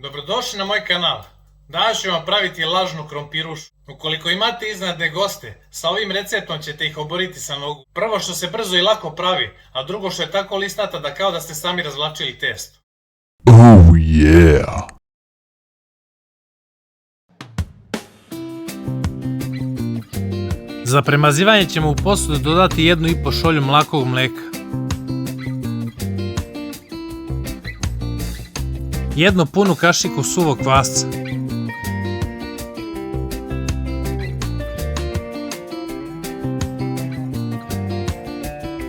Dobrodošli na moj kanal. Danas ću vam praviti lažnu krompirušu. Ukoliko imate iznenadne goste, sa ovim receptom ćete ih oboriti sa nogu. Prvo što se brzo i lako pravi, a drugo što je tako listata da kao da ste sami razvlačili testo. Oh yeah! Za premazivanje ćemo u posudu dodati 1,5 šolju mlakovog mleka, 1 punu kašiku suvog kvasca,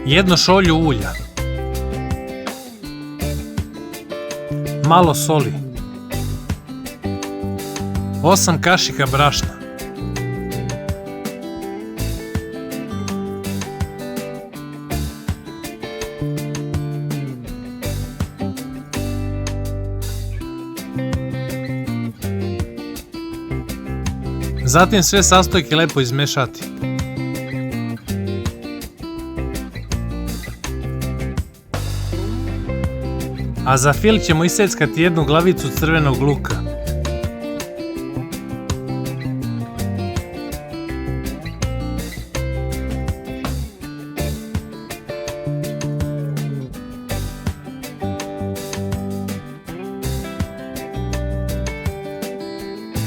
1 šolju ulja, malo soli, 8 kašika brašna, zatim sve sastojke lepo izmešati. A za fil ćemo iseckati 1 glavicu crvenog luka.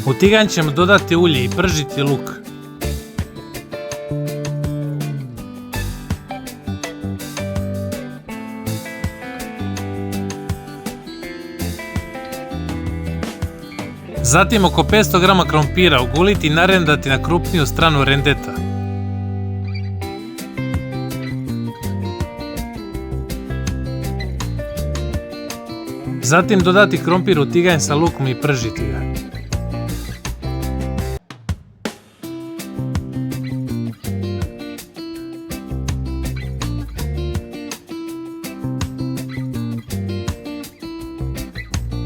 U tiganj ćemo dodati ulje i pržiti luk. Zatim oko 500 g krompira oguliti i narendati na krupniju stranu rendeta. Zatim dodati krompir u tiganj sa lukom i pržiti ga.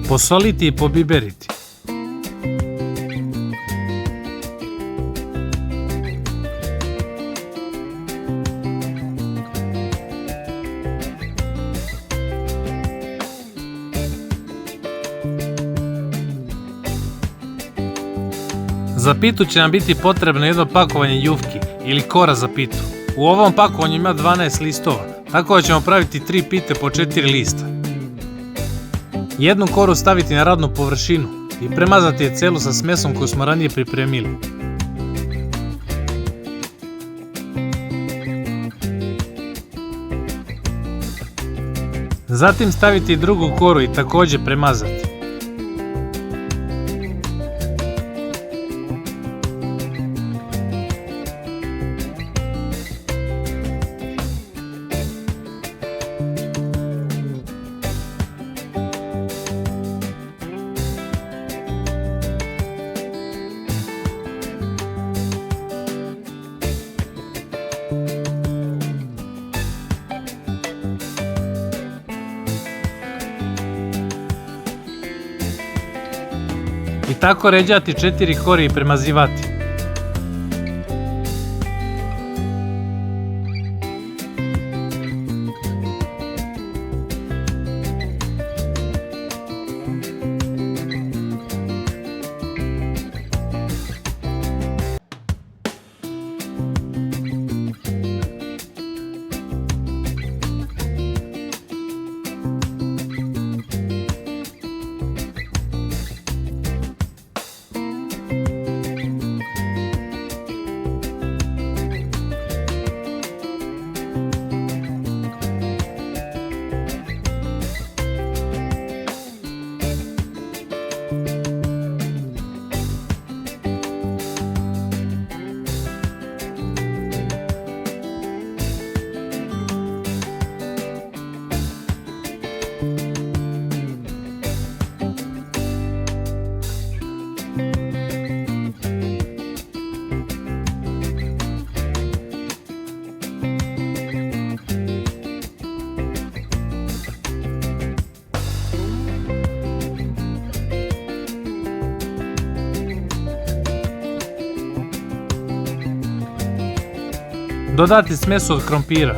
Posoliti i pobiberiti. Za pitu će nam biti potrebno 1 pakovanje jufki ili kora za pitu. U ovom pakovanju ima 12 listova, tako da ćemo praviti 3 pite po 4 lista. 1 koru staviti na radnu površinu i premazati je celu sa smesom koju smo ranije pripremili. Zatim staviti drugu koru i također premazati. I tako ređati 4 kore i premazivati. Dodati smesu od krompira.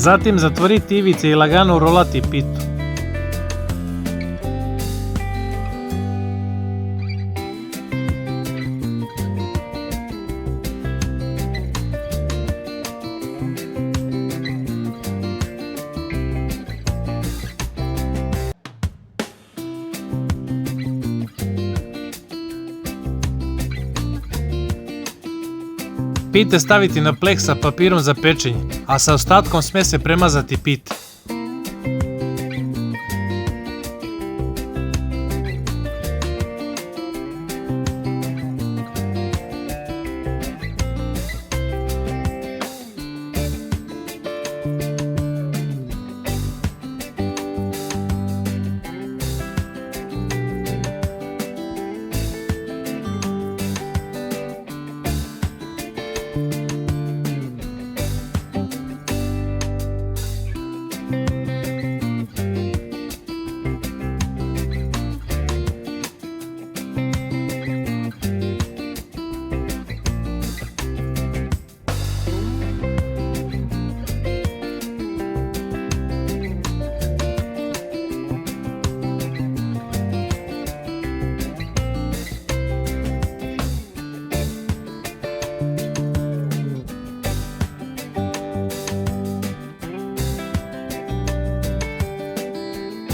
Zatim zatvoriti ivice i lagano urolati pitu. Pite staviti na pleh sa papirom za pečenje, a sa ostatkom smese premazati pite.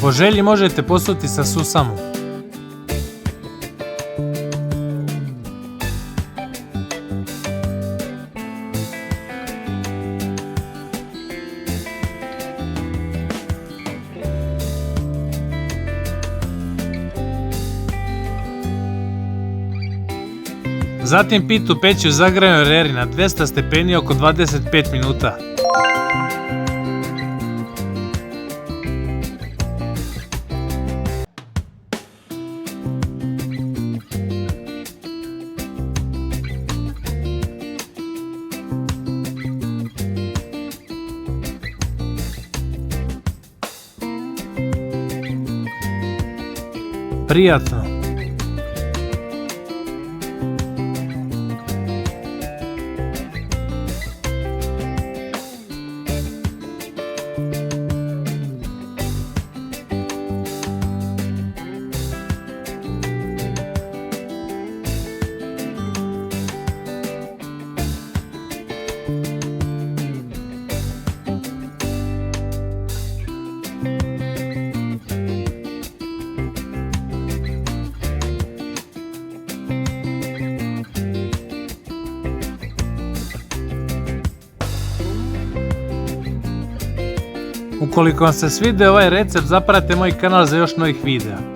Po želji možete posuti sa susamom. Zatim pitu peći u zagrejanoj reri na 200 stepeni oko 25 minuta. Prijatno! Ukoliko vam se svidio ovaj recept, zapratite moj kanal za još novih videa.